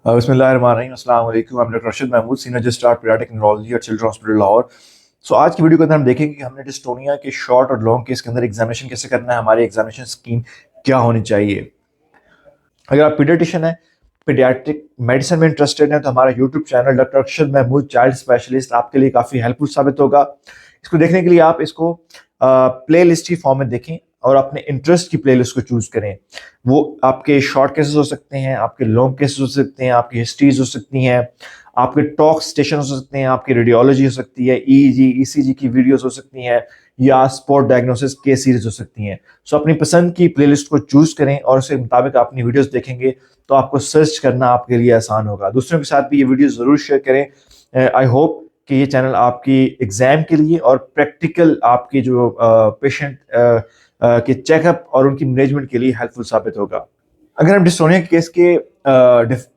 बिस्मिल्लाहिर्रहमानिर्रहीम। अस्सलाम वालेकुम। I'm doctor Arshad Mahmood, senior registrar paediatric neurology और चिल्ड्रन हॉस्पिटल लाहौर। सो आज की वीडियो के अंदर हम देखेंगे कि हमने डिस्टोनिया के शॉर्ट और लॉन्ग केस के अंदर एग्जामिनेशन कैसे करना है, हमारी एग्जामिनेशन स्कीम क्या होनी चाहिए। अगर आप पीडियाट्रिशियन है, पीडियाट्रिक मेडिसिन में इंटरेस्टेड है, तो हमारा YouTube channel doctor Arshad Mahmood child specialist आपके लिए काफ़ी हेल्पफुल साबित होगा। इसको देखने के लिए आप इसको प्ले लिस्ट की फॉर्म में देखें और अपने इंटरेस्ट की प्ले लिस्ट को चूज करें। वो आपके शॉर्ट केसेस हो सकते हैं, आपके लॉन्ग केसेस हो सकते हैं, आपकी हिस्ट्रीज हो सकती हैं, आपके टॉक स्टेशन हो सकते हैं, आपकी रेडियोलॉजी हो सकती है, ईईजी ईसीजी की वीडियोस हो सकती हैं, या स्पॉट डायग्नोसिस केस सीरीज हो सकती हैं। सो अपनी पसंद की प्लेलिस्ट को चूज करें और उसके मुताबिक अपनी वीडियोस देखेंगे तो आपको सर्च करना आपके लिए आसान होगा। दूसरों के साथ भी ये वीडियो जरूर शेयर करें। आई होप कि ये चैनल आपकी एग्जाम के लिए और प्रैक्टिकल आपकी जो पेशेंट के चेकअप और उनकी मैनेजमेंट के लिए हेल्पफुल साबित होगा। अगर हम डिस्टोनिया के केस के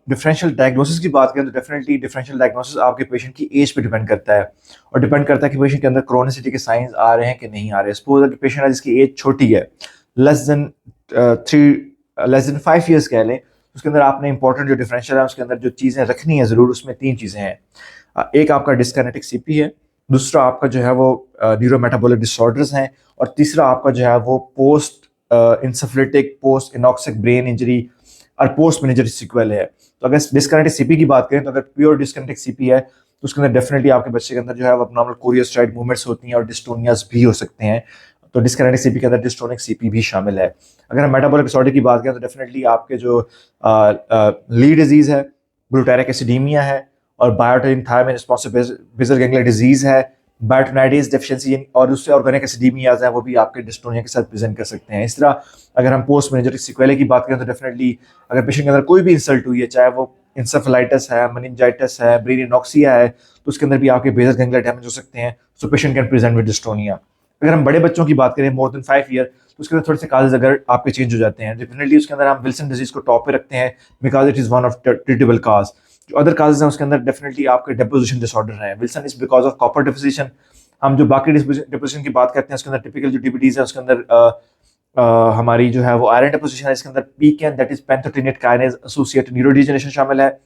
डिफरेंशियल डायग्नोसिस की बात करें तो डेफिनेटली डिफरेंशियल डायग्नोसिस आपके पेशेंट की एज पे डिपेंड करता है और डिपेंड करता है कि पेशेंट के अंदर क्रोनिसिटी के साइंस आ रहे हैं कि नहीं आ रहे। सपोज अगर पेशेंट है जिसकी एज छोटी है, लेस देन 5 ईयर्स कह लें, उसके अंदर आपने इंपॉर्टेंट जो डिफरेंशियल है उसके अंदर जो चीज़ें रखनी है ज़रूर, उसमें 3 चीज़ें हैं। एक आपका डिस्काइनेटिक सीपी है, दूसरा आपका जो है वो न्यूरोमेटाबॉलिक डिसऑर्डर्स हैं, और तीसरा आपका जो है वो पोस्ट इंसेफेलिटिक पोस्ट इनॉक्सिक ब्रेन इंजरी और पोस्ट मेनिंजरी सिक्वेल है। तो अगर डिस्कनेक्टिक सीपी की बात करें तो अगर प्योर डिस्कनेक्टिक सीपी है तो उसके अंदर डेफिनेटली आपके बच्चे के अंदर जो है वो abnormal कोरियोस्टाइड मूवमेंट्स होती हैं और डिस्टोनियाज भी हो सकते हैं। तो डिस्कनेक्टिक सीपी के अंदर डिस्टोनिक सीपी भी शामिल है। अगर हम मेटाबॉलिक डिसऑर्डर की बात करें तो डेफिनेटली आपके जो ली डिजीज है, ग्लूटारिक एसिडीमिया है, और biotin thiamine responsive basal ganglia disease है, बायोटिनाइडेज डेफिशिएंसी और दूसरे ऑर्गेनिक एसिडीमियाज हैं, वो भी आपके डिस्टोनिया के साथ प्रेजेंट कर सकते हैं। इस तरह अगर हम पोस्ट मेनिंजरी सिक्वेले की बात करें तो डेफिनेटली अगर पेशेंट के अंदर कोई भी इंसल्ट हुई है, चाहे वो इंसेफेलाइटिस है, मेनिंजाइटिस है, ब्रेन इनॉक्सिया है, तो उसके अंदर भी आपके बेसल गैंग्लिया डैमेज हो सकते हैं। So patient can present with dystonia. अगर हम बड़े बच्चों की बात करें मोर देन 5 ईयर, तो उसके अंदर थोड़े से काजेज अगर आपके चेंज हो जाते हैं, डेफिनेटली उसके अंदर हम विल्सन डिजीज को टॉप पे रखते हैं because it is one of treatable cause. जो अदर काजेज हैं उसके अंदर डेफिनेटली आपके डिपोजिशन डिसऑर्डर है। Wilson is because of copper deposition. हम जो बाकी डिपोजिशन की बात करते हैं उसके अंदर टिपिकल जो डीबीटीज है उसके अंदर हमारी जो है वो आयरन डिपोजिशन है, इसके अंदर PKAN that is pantothenate kinase associated neurodegeneration शामिल है।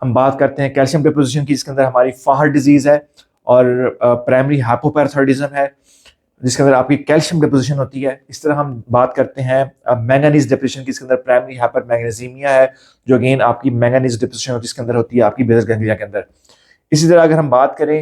हम बात करते हैं कैल्शियम डिपोजिशन की, जिसके अंदर हमारी फाहर डिजीज है और प्राइमरी हाइपोपैराथायरॉयडिज्म है जिसके अंदर आपकी कैल्शियम डिपोजिशन होती है। इस तरह हम बात करते हैं मैंगनीज डिपोजिशन की, इसके अंदर प्राइमरी हाइपर मैग्नीशियमिया है जो अगेन आपकी मैंगनीज डिपोजिशन होती है, इसके अंदर होती है आपकी बेसल गैंग्लिया के अंदर। इसी तरह अगर हम बात करें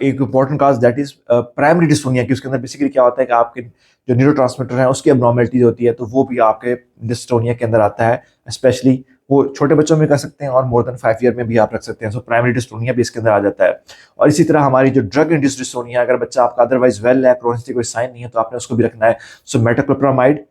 एक important cause that is primary dystonia की, उसके अंदर बेसिकली क्या होता है कि आपके जो न्यूरोट्रांसमीटर है उसकी एबनॉर्मेलिटी होती है, तो वो भी आपके डिस्टोनिया के अंदर आता है। स्पेशली वो छोटे बच्चों में कर सकते हैं और मोर देन 5 ईयर में भी आप रख सकते हैं। सो प्राइमरी डिस्टोनिया भी इसके अंदर आ जाता है। और इसी तरह हमारी जो ड्रग इंड्यूस्ड डिस्टोनिया, अगर बच्चा आपका अदरवाइज वेल है, क्रोनिसिटी कोई साइन नहीं है, तो आपने उसको भी रखना है। सो मेटोक्लोप्रामाइड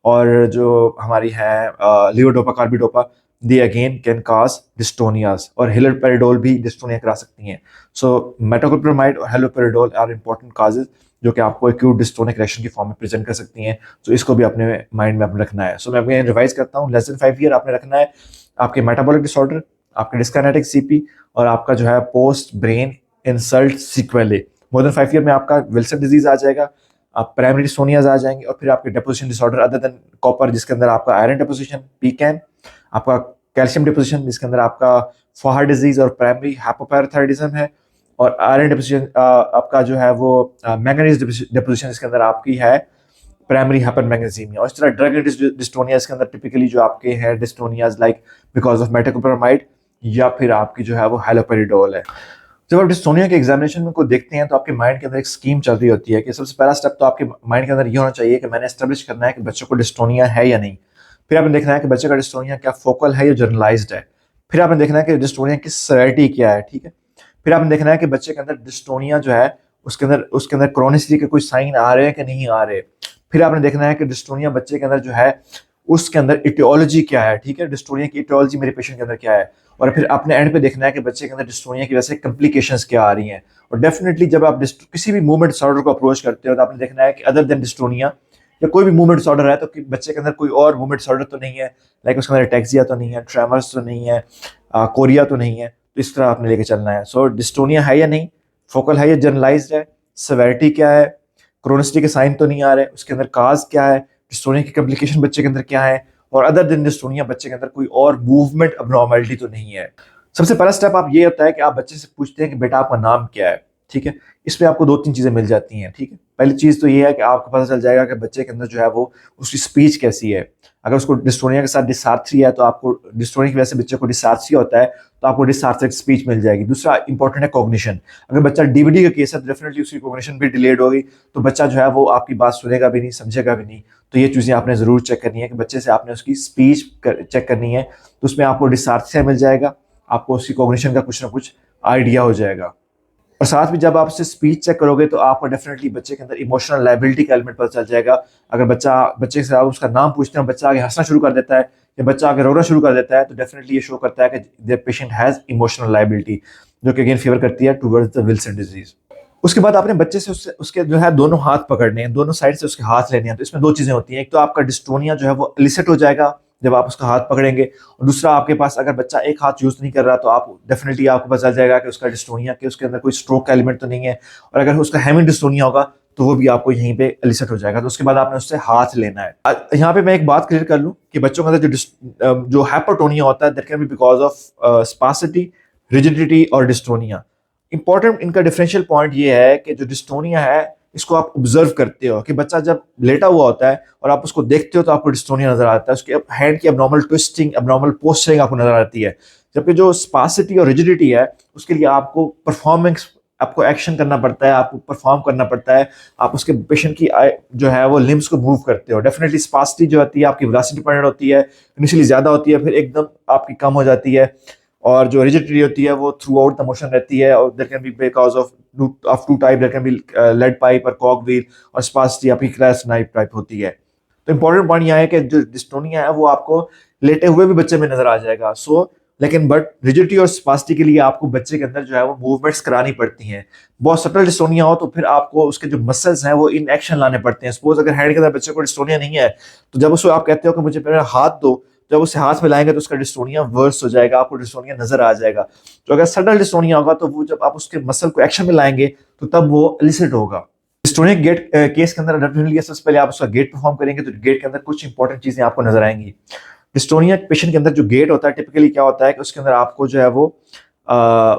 और जो हमारी है levodopa carbidopa, they again can cause dystonias, और हेलोपेरिडोल भी डिस्टोनिया करा सकती हैं। सो मेटोक्लोप्रामाइड और हेलोपेरिडोल आर इंपॉर्टेंट काजेज जो कि आपको एक्यूट डिस्टोनिक रिएक्शन की फॉर्म में प्रेजेंट कर सकती हैं। तो इसको भी अपने माइंड में आपने रखना है। सो मैं अगेन रिवाइज करता हूँ, लेस देन 5 ईयर आपने रखना है आपके मेटाबॉलिक डिसऑर्डर, आपके डिस्काइनेटिक सीपी, और आपका जो है post brain insult sequelae. More than 5 year में आपका विल्सन डिजीज आ जाएगा, आप प्राइमरी डिस्टोनियाज आ जाएंगे, और फिर आपके deposition disorder other than copper जिसके अंदर आपका आयरन डिपोजिशन पीकैन, आपका कैल्शियम डिपोजिशन जिसके अंदर आपका फाहर डिजीज और प्राइमरी हाइपोपैराथायरॉयडिज्म है, और आयरन डिपोजिशन आपका जो है वो मैंगनीज डिपोजिशन जिसके अंदर आपकी है प्राइमरी हाइपर मैग्नीशियमिया। और इस तरह ड्रग डिस्टोनिया इसके अंदर टिपिकली जो आपके हैं डिस्टोनियाज लाइक बिकॉज ऑफ मेटोक्लोप्रामाइड या फिर आपकी जो है वो हेलोपेरिडोल है। जब आप डिस्टोनिया के एग्जामिनेशन में को देखते हैं तो आपके माइंड के अंदर एक स्कीम चल रही होती है कि सबसे पहला स्टेप तो आपके माइंड के अंदर ये होना चाहिए कि मैंने एस्टेब्लिश करना है कि बच्चों को डिस्टोनिया है या नहीं। फिर आपने देखना है कि बच्चे का डिस्टोनिया क्या फोकल है या जनरलाइज्ड है। फिर आपने देखना है कि डिस्टोनिया की सेवेरिटी क्या है, ठीक है। फिर आपने देखना है कि बच्चे के अंदर डिस्टोनिया जो है उसके अंदर क्रोनिसिटी के कोई साइन आ रहे हैं कि नहीं आ रहे। फिर आपने देखना है कि डिस्टोनिया बच्चे के अंदर जो है उसके अंदर इटियोलॉजी क्या है, ठीक है, डिस्टोनिया की इटियोलॉजी मेरे पेशेंट के अंदर क्या है। और फिर अपने एंड पे देखना है कि बच्चे के अंदर डिस्टोनिया की वजह से कॉम्प्लिकेशंस क्या आ रही हैं। और डेफिनेटली जब आप किसी भी मूवमेंट डिसऑर्डर को अप्रोच करते हो तो आपने देखना है कि अदर देन डिस्टोनिया या कोई भी मूवमेंट डिसऑर्डर है तो कि बच्चे के अंदर कोई और मूवमेंट डिसऑर्डर तो नहीं है, लाइक उसके अंदर एटेक्सिया तो नहीं है, ट्रेमर्स तो नहीं है, कोरिया तो नहीं है। तो इस तरह आपने लेके चलना है। सो डिस्टोनिया है या नहीं, फोकल है या जनरलाइज्ड है, सेवेरिटी क्या है, क्रोनिसिटी के साइन तो नहीं आ रहे, उसके अंदर काज क्या है, डिस्टोनिया की कॉम्प्लिकेशन बच्चे के अंदर क्या है, और अदर देन डिस्टोनिया बच्चे के अंदर कोई और मूवमेंट अबनॉर्मैलिटी तो नहीं है। सबसे पहला स्टेप आप ये होता है कि आप बच्चे से पूछते हैं कि बेटा आपका नाम क्या है, ठीक है। इसमें आपको दो तीन चीजें मिल जाती हैं, ठीक है। पहली चीज तो ये है कि आपको पता चल जाएगा कि बच्चे के अंदर जो है वो उसकी स्पीच कैसी है। अगर उसको डिस्टोनिया के साथ डिसार्थ्रिया है तो आपको डिस्टोनिया की वजह से बच्चे को डिसार्थ्रिया होता है तो आपको डिसार्थिक स्पीच मिल जाएगी। दूसरा इंपॉर्टेंट है कॉग्निशन। अगर बच्चा डीवीडी का केस है तो डेफिनेटली उसकी कॉग्निशन भी डिलेड होगी, तो बच्चा जो है वो आपकी बात सुनेगा भी नहीं, समझेगा भी नहीं। तो ये चीजें आपने जरूर चेक करनी है कि बच्चे से आपने उसकी स्पीच चेक करनी है, तो उसमें आपको डिसार्थ्रिया मिल जाएगा, आपको उसकी कॉग्निशन का कुछ ना कुछ आइडिया हो जाएगा। और साथ में जब आप उससे स्पीच चेक करोगे तो आपको डेफिनेटली बच्चे के अंदर इमोशनल लाइबिलिटी का एलिमेंट पता चल जाएगा। अगर बच्चे से आप उसका नाम पूछते हैं, बच्चा आगे हंसना शुरू कर देता है या बच्चा आगे रोना शुरू कर देता है, तो डेफिनेटली ये शो करता है कि the patient has emotional liability, जो कि अगेन फेवर करती है टुवर्ड्स द विल्सन डिजीज। उसके बाद आपने बच्चे से उसके जो है दोनों हाथ पकड़ने हैं, दोनों साइड से उसके हाथ लेने हैं। तो इसमें दो चीजें होती हैं, एक तो आपका डिस्टोनिया जो है वो इलिसिट हो जाएगा जब आप उसका हाथ पकड़ेंगे, और दूसरा आपके पास अगर बच्चा एक हाथ यूज नहीं कर रहा तो आप डेफिनेटली आपको पता चल जाएगा कि उसका डिस्टोनिया के उसके अंदर कोई स्ट्रोक का एलिमेंट तो नहीं है। और अगर उसका हेमिंग डिस्टोनिया होगा तो वो भी आपको यहीं पे इलिसिट हो जाएगा। तो उसके बाद आपने उससे हाथ लेना है। यहाँ पे मैं एक बात क्लियर कर लूं कि बच्चों के अंदर जो हाइपरटोनिया होता है that can be because of spasticity, rigidity और डिस्टोनिया। इंपॉर्टेंट इनका डिफरेंशियल पॉइंट ये है कि जो डिस्टोनिया है इसको आप ऑब्जर्व करते हो कि बच्चा जब लेटा हुआ होता है और आप उसको देखते हो तो आपको डिस्टोनिया नजर आता है, उसके हैंड की एब्नॉर्मल ट्विस्टिंग, एब्नॉर्मल पोस्चरिंग आपको नजर आती है। जबकि जो स्पासिटी और रिजिडिटी है उसके लिए आपको परफॉर्मेंस, आपको एक्शन करना पड़ता है, आपको परफॉर्म करना पड़ता है, आप उसके पेशेंट की जो है वो लिम्स को मूव करते हो। डेफिनेटली स्पासिटी जो होती है आपकी वेलोसिटी डिपेंडेंट होती है, इनिशियली ज्यादा होती है, फिर एकदम आपकी कम हो जाती है। और जो रिजिडिटी होती है वो थ्रू आउट द मोशन रहती है, और there can be because of two type, there can be lead pipe और कॉक व्हील, और स्पासिटी आपकी क्रैश नाइफ टाइप होती है। तो इंपॉर्टेंट पॉइंट यह है कि जो डिस्टोनिया है वो आपको लेटे हुए भी बच्चे में नजर आ जाएगा। लेकिन बट रिजिडिटी और स्पासिटी के लिए आपको बच्चे के अंदर जो है वो मूवमेंट्स करानी पड़ती हैं। बहुत सटल डिस्टोनिया हो तो फिर आपको उसके जो मसल्स हैं वो इन एक्शन लाने पड़ते हैं। सपोज अगर हैंड के अंदर बच्चे को डिस्टोनिया नहीं है तो जब उसको आप कहते हो कि मुझे मेरा हाथ दो, जब उसे हाथ में लाएंगे तो उसका डिस्टोनिया वर्स हो जाएगा, आपको डिस्टोनिया नजर आ जाएगा। तो अगर सडन डिस्टोनिया होगा तो वो जब आप उसके मसल को एक्शन में लाएंगे तो तब वो इलिसिट होगा। डिस्टोनिक गेट केस के अंदर डेफिनेटली सबसे पहले आप उसका गेट परफॉर्म करेंगे तो गेट के अंदर कुछ इंपॉर्टेंट चीजें आपको नजर आएंगी। डिस्टोनिया पेशेंट के अंदर जो गेट होता है टिपिकली क्या होता है कि उसके अंदर आपको जो है वो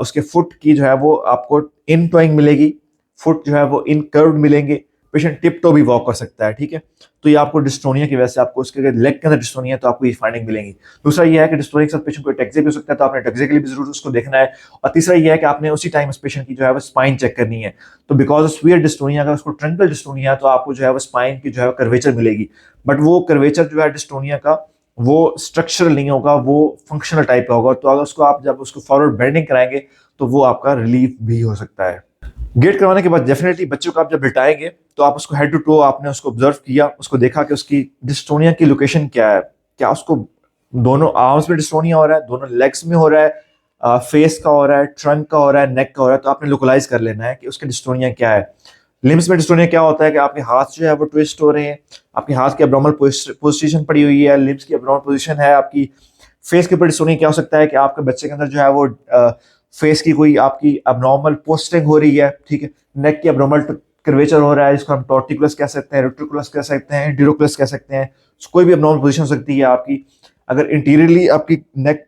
उसके फुट की जो है वो आपको इन टोइंग मिलेगी, फुट जो है वो इन कर्व मिलेंगे, पेशेंट टिप तो भी वॉक कर सकता है, ठीक है। तो ये आपको डिस्टोनिया की वजह से आपको उसके लेग के अंदर डिस्टोनिया है तो आपको ये फाइंडिंग मिलेंगी। दूसरा ये है कि डिस्टोनिया के साथ पेशेंट को टेक्से भी हो सकता है तो आपने टेक्से के लिए भी जरूर उसको देखना है। और तीसरा ये है कि आपने उसी टाइम उस पेशेंट की जो है वो स्पाइन चेक करनी है। तो बिकॉज ऑफ स्फीयर डिस्टोनिया, अगर उसको ट्रंकल डिस्टोनिया है तो आपको जो है वो स्पाइन की जो है कर्वेचर मिलेगी, बट वो कर्वेचर जो है डिस्टोनिया का वो स्ट्रक्चरल नहीं होगा, वो फंक्शनल टाइप का होगा। तो अगर उसको आप जब उसको फॉरवर्ड बेंडिंग कराएंगे तो वो आपका रिलीफ भी हो सकता है। गेट करवाने के बाद डेफिनेटली बच्चों को आप जब बिठाएंगे तो आप उसको हेड टू टो आपने उसको ऑब्जर्व किया, उसको देखा कि उसकी डिस्टोनिया की लोकेशन क्या है, क्या उसको दोनों आर्म्स में डिस्टोनिया हो रहा है, दोनों लेग्स में हो रहा है, फेस का हो रहा है, ट्रंक का हो रहा है, नेक का हो रहा है। तो आपने लोकलाइज कर लेना है कि उसका डिस्टोनिया क्या है। लिम्स में डिस्टोनिया क्या होता है कि आपके हाथ जो है वो ट्विस्ट हो रहे हैं, आपके हाथ की एब्नॉर्मल पोजीशन पड़ी हुई है, लिम्स की एब्नॉर्मल पोजीशन है आपकी। फेस के ऊपर डिस्टोनिया क्या हो सकता है कि आपके बच्चे के अंदर जो है वो फेस की कोई आपकी एब्नॉर्मल पोस्टिंग हो रही है, ठीक है। नेक की एब्नॉर्मल कर्वेचर हो रहा है, जिसको हम टॉर्टिकुलस कह सकते हैं, रेट्रिकुलस कह सकते हैं, डिरोकुलस कह सकते हैं। कोई भी एब्नॉर्मल पोजीशन हो सकती है आपकी। अगर इंटीरियरली आपकी नेक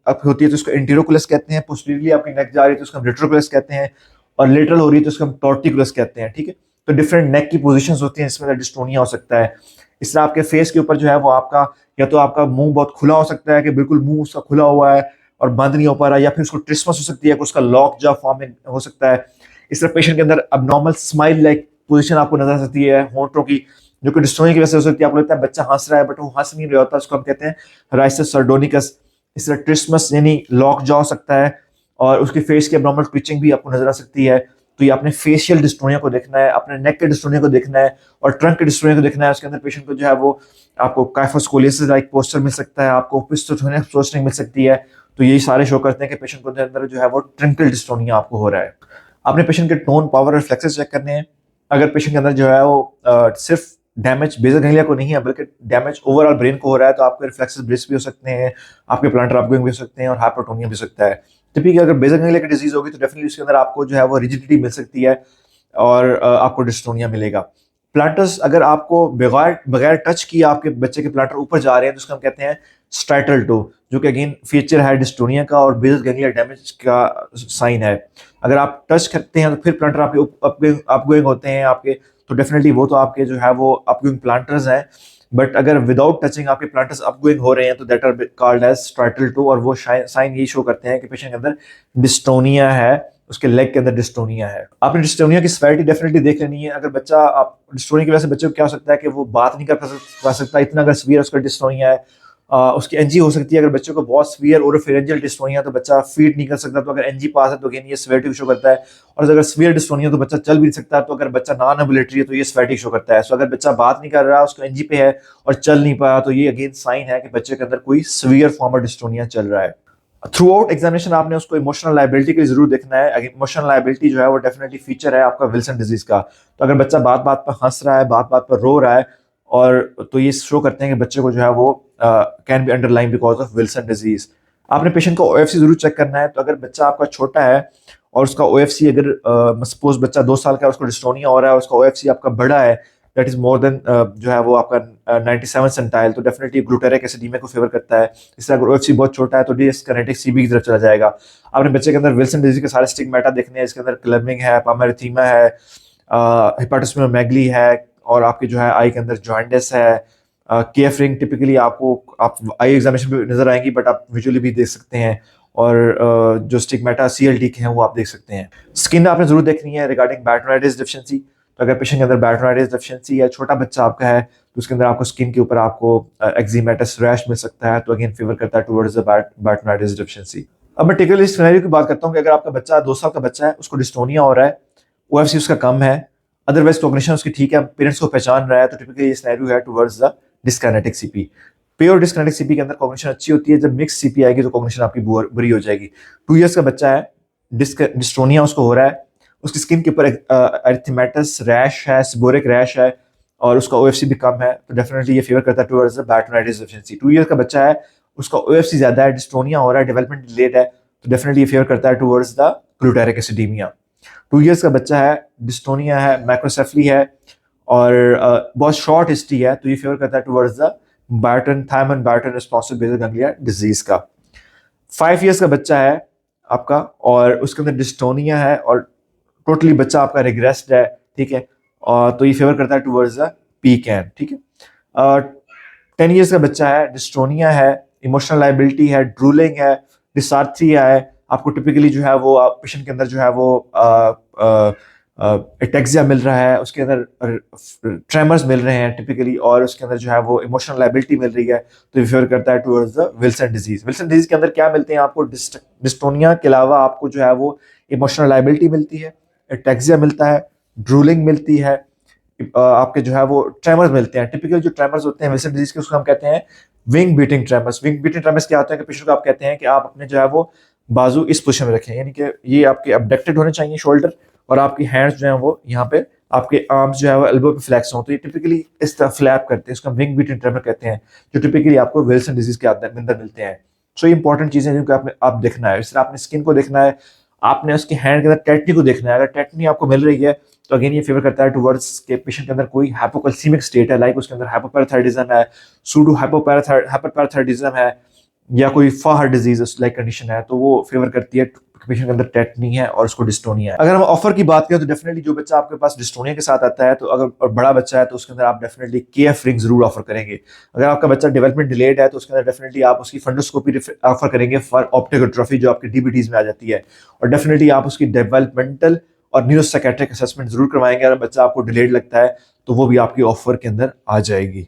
अप होती है तो उसको इंटीरोकुलस कहते हैं, पोस्टीरियरली आपकी नेक जा रही है तो उसको हम रेट्रोकुलस कहते हैं, और लेटरल हो रही है तो उसको हम टॉर्टिकुलस कहते हैं, ठीक है। तो डिफरेंट नेक की पोजीशंस होती हैं जिसमें डिस्टोनिया हो सकता है। इस तरह आपके फेस के ऊपर जो है वो आपका या तो आपका मुंह बहुत खुला हो सकता है कि बिल्कुल मुंह उसका खुला हुआ है और बंद नहीं हो पा रहा, या फिर उसको ट्रिस्मस हो सकती है कि उसका लॉक जा फॉर्म में हो सकता है। इस तरह पेशेंट के अंदर अबनॉर्मल स्माइल लाइक पोजीशन आपको नजर आ सकती है होंठों की, जो कि डिस्टोनिया की वजह से हो सकती है। आपको लगता है बच्चा हंस रहा है बट वो हंस नहीं रहा होता, उसको हम कहते हैं राइसस सर्डोनिकस। इस तरह ट्रिस्मस यानी लॉक जा हो सकता है, और उसकी फेस की अबनॉर्मल ट्विचिंग भी आपको नजर आ सकती है। तो ये आपने फेशियल डिस्टोनिया को देखना है, अपने नेक के डिस्टोनिया को देखना है, और ट्रंक के डिस्टोनिया को देखना है। उसके अंदर पेशेंट को जो है वो आपको काइफोस्कोलियोसिस लाइक पोस्चर मिल सकता है, आपको ओपिस्टोटोनिक पोस्चरिंग मिल सकती है। तो यही सारे शो करते हैं कि पेशेंट को अंदर जो है वो ट्रंकल डिस्टोनिया आपको हो रहा है। आपने पेशेंट के टोन, पावर, रिफ्लेक्सेस चेक करने हैं। अगर पेशेंट के अंदर जो है वो सिर्फ डैमेज बेसल गैंग्लिया को नहीं है बल्कि डैमेज ओवरऑल ब्रेन को हो रहा है तो आपके रिफ्लेक्सेस ब्रिज भी हो सकते हैं, आपके प्लांटर अपगोइंग भी हो सकते हैं, और हाइपरटोनिया भी हो सकता है। टिपिकली अगर बेसल गैंग्लिया की डिजीज होगी तो डेफिनेटली उसके अंदर आपको जो है वो रिजिडिटी मिल सकती है और आपको डिस्टोनिया मिलेगा। प्लांटर्स अगर आपको बगैर बगैर टच किए आपके बच्चे के प्लांटर ऊपर जा रहे हैं तो उसको हम कहते हैं स्ट्राइटल टो, जो कि अगेन फीचर है डिस्टोनिया का और बेसल गैंग्लिया डैमेज का साइन है। अगर आप टच करते हैं तो फिर प्लांटर आपके अपगोइंग होते हैं आपके, तो डेफिनेटली वो तो आपके जो है वो अपगोइंग प्लांटर्स हैं। बट अगर विदाउट टचिंग आपके प्लांटर्स अपगोइंग हो रहे हैं तो that are called as striatal toe, और वो साइन ये शो करते हैं कि पेशेंट के अंदर डिस्टोनिया है, उसके लेग के अंदर डिस्टोनिया है। आपने डिस्टोनिया की सेवेरिटी डेफिनेटली देख लेनी है। अगर बच्चा आप डिस्टोनिया की वजह से बच्चे को क्या हो सकता है कि वो बात नहीं कर सकता, इतना अगर सीवियर उसका डिस्टोनिया है। उसकी एनजी हो सकती है। अगर बच्चे को बहुत सीवियर ओरोफेरेंजियल डिस्टोनिया तो बच्चा फीड नहीं कर सकता, तो अगर एनजी पास है तो अगेन ये सेवेरिटी शो करता है। और अगर सीवियर डिस्टोनिया तो बच्चा चल भी नहीं सकता, तो अगर बच्चा नॉन एम्बुलेटरी है तो ये सेवेरिटी शो करता है। सो अगर बच्चा बात नहीं कर रहा, उसको एनजी पे है और चल नहीं पाया, तो ये अगेन साइन है कि बच्चे के अंदर कोई सीवियर फॉर्म ऑफ डिस्टोनिया चल रहा है। थ्रू आउट एग्जामिनेशन आपने उसको इमोशनल लाइबिलिटी के लिए जरूर देखना है। इमोशनल लाइबिलिटी जो है वो डेफिनेटली फीचर है आपका विल्सन डिजीज का। तो अगर बच्चा बात बात पर हंस रहा है, बात बात पर रो रहा है, और तो ये शो करते हैं कि बच्चे को जो है वो can be underline because of Wilson disease. आपने पेशेंट का ओएफसी जरूर चेक करना है। तो अगर बच्चा आपका छोटा है और उसका ओएफसी अगर सपोज बच्चा 2 साल का है, उसको डिस्टोनिया हो रहा है, उसका ओएफसी आपका बड़ा है, दैट इज मोर देन जो है वो आपका 97 सेंटाइल, तो डेफिनेटली ग्लूटारिक एसिडीमिया को फेवर करता है। इससे अगर ओएफसी बहुत छोटा है तो डिस्काइनेटिक सीबी की तरफ चला जाएगा। आपने बच्चे के अंदर विल्सन डिजीज के सारे स्टिग्मेटा देखने हैं। इसके अंदर क्लबिंग है, पामेरिथीमा है, हिपाटोस्पिनोमेगली है, और आपके जो है आई के अंदर जॉइंटिस है। केएफ रिंग टिपिकली आपको आप आई एग्जामिनेशन में नजर आएंगी, बट आप विजुअली भी देख सकते हैं। और जो स्टिग्मेटा सीएलटी के हैं वो आप देख सकते हैं। स्किन आपने जरूर देखनी है रिगार्डिंग बैटनोइडिस डेफिशिएंसी। तो अगर पेशेंट के अंदर बैटनोइडिस डेफिशिएंसी है, छोटा बच्चा आपका है, तो उसके अंदर आपको स्किन के ऊपर आपको एक्जिमेटस रैश मिल सकता है, तो अगेन फेवर करता है टुवर्ड्स द बैटनोइडिस डेफिशिएंसी। अब मैं टिपिकली सिनेरियो की बात करता हूँ कि अगर आपका बच्चा 2 साल का बच्चा है, उसको डिस्टोनिया हो रहा है, ओएफसी उसका कम है, अदरवाइज कॉग्निशन उसकी ठीक है, पेरेंट्स को पहचान रहा है, तो टिपिकली ये सिनेरियो है towards the dyskinetic CP. Pure dyskinetic CP के अंदर कॉग्निशन अच्छी होती है। जब मिक्स सीपी आएगी तो कॉग्निशन आपकी बुरी हो जाएगी। 2 इयर्स का बच्चा है, डिस्टोनिया उसको हो रहा है, उसकी स्किन के ऊपर एरिथेमेटस रैश है, सिबोरिक रैश है, और उसका ओएफसी भी कम है, तो डेफिनेटली ये फेवर करता है टुवर्ड्स द बैटनोइडिस डेफिशिएंसी। 2 इयर्स का बच्चा है, उसका ओएफसी ज्यादा है, डिस्टोनिया हो रहा है, डेवलपमेंट डिलेड है, तो डेफिनेटली ये फेवर करता है towards the glutaric acidaemia. 2 years का बच्चा है, डिस्टोनिया है, मैक्रोसेफली है, और बहुत शॉर्ट हिस्ट्री है, तो ये फेवर करता है towards the biotin thiamine biotin responsive basal ganglia disease का। 5 इयर्स का बच्चा है आपका, और उसके अंदर डिस्टोनिया है, और टोटली बच्चा आपका रिग्रेस्ड है, ठीक है, और तो ये फेवर करता है टुवर्ड्स द पी कैन, ठीक है। 10 इयर्स का बच्चा है, डिस्टोनिया है, इमोशनल लाइबिलिटी है, ड्रूलिंग है, डिसार्थ्रिया है, आपको टिपिकली जो है वो पेशेंट के अंदर जो है वो एटेक्सिया मिल रहा है, उसके अंदर ट्रेमर्स मिल रहे हैं टिपिकली, और उसके अंदर जो है वो इमोशनल लाइबिलिटी मिल रही है, तो ये फेवर करता है towards the Wilson disease. Wilson disease के अंदर क्या मिलते हैं आपको? डिस्टोनिया के अलावा आपको जो है वो इमोशनल लाइबिलिटी मिलती है, एटेक्सिया मिलता है, ड्रूलिंग मिलती है, आपके जो है वो ट्रेमर्स मिलते हैं। टिपिकल जो ट्रेमर्स होते हैं विल्सन डिजीज के, उसको हम कहते हैं wing beating tremors. Wing beating tremors क्या होता है कि पेशेंट को आप कहते हैं कि आप अपने जो है वो बाजू इस पोजीशन में रखें, यानी कि ये आपके अबडक्टेड होने चाहिए शोल्डर, और आपकी हैंड्स जो है वो यहाँ पे, आपके आर्म्स जो है वो एल्बो पे फ्लैक्स हों, तो ये टिपिकली इस तरह फ्लैप करते हैं, इसको विंग बीटिंग ट्रेमर कहते हैं, जो टिपिकली आपको विल्सन डिजीज के अंदर मिलते हैं। सो ये इंपॉर्टेंट चीजें जिनको आप देखना है। इस तरह आपने स्किन को देखना है, आपने उसके हैंड के अंदर टेटनी को देखना है। अगर टेटनी आपको मिल रही है तो अगेन ये फेवर करता है टुवर्ड्स के पेशेंट के अंदर कोई हाइपोकैल्सीमिक स्टेट है, लाइक उसके अंदर हाइपोपैराथायरिडिज्म है, सूडो हाइपोपैराथायरिडिज्म है, या कोई फाहर डिजीज लाइक कंडीशन है, तो वो फेवर करती है पेशेंट के अंदर टेटनी है और उसको डिस्टोनिया है। अगर हम ऑफर की बात करें तो डेफिनेटली जो बच्चा आपके पास डिस्टोनिया के साथ आता है, तो अगर और बड़ा बच्चा है तो उसके अंदर आप डेफिनेटली केएफ रिंग जरूर ऑफर करेंगे। अगर आपका बच्चा डेवलपमेंट डिलेड है तो उसके अंदर डेफिनेटली आप उसकी फंडोस्कोपी ऑफर करेंगे फॉर ऑप्टिक एट्रोफी, जो आपकी डीबीटीज में आ जाती है, और डेफिनेटली आप उसकी डेवलपमेंटल और न्यूरोसाइकेट्रिक असेसमेंट जरूर करवाएंगे। अगर बच्चा आपको डिलेड लगता है तो वो भी आपकी ऑफर के अंदर आ जाएगी।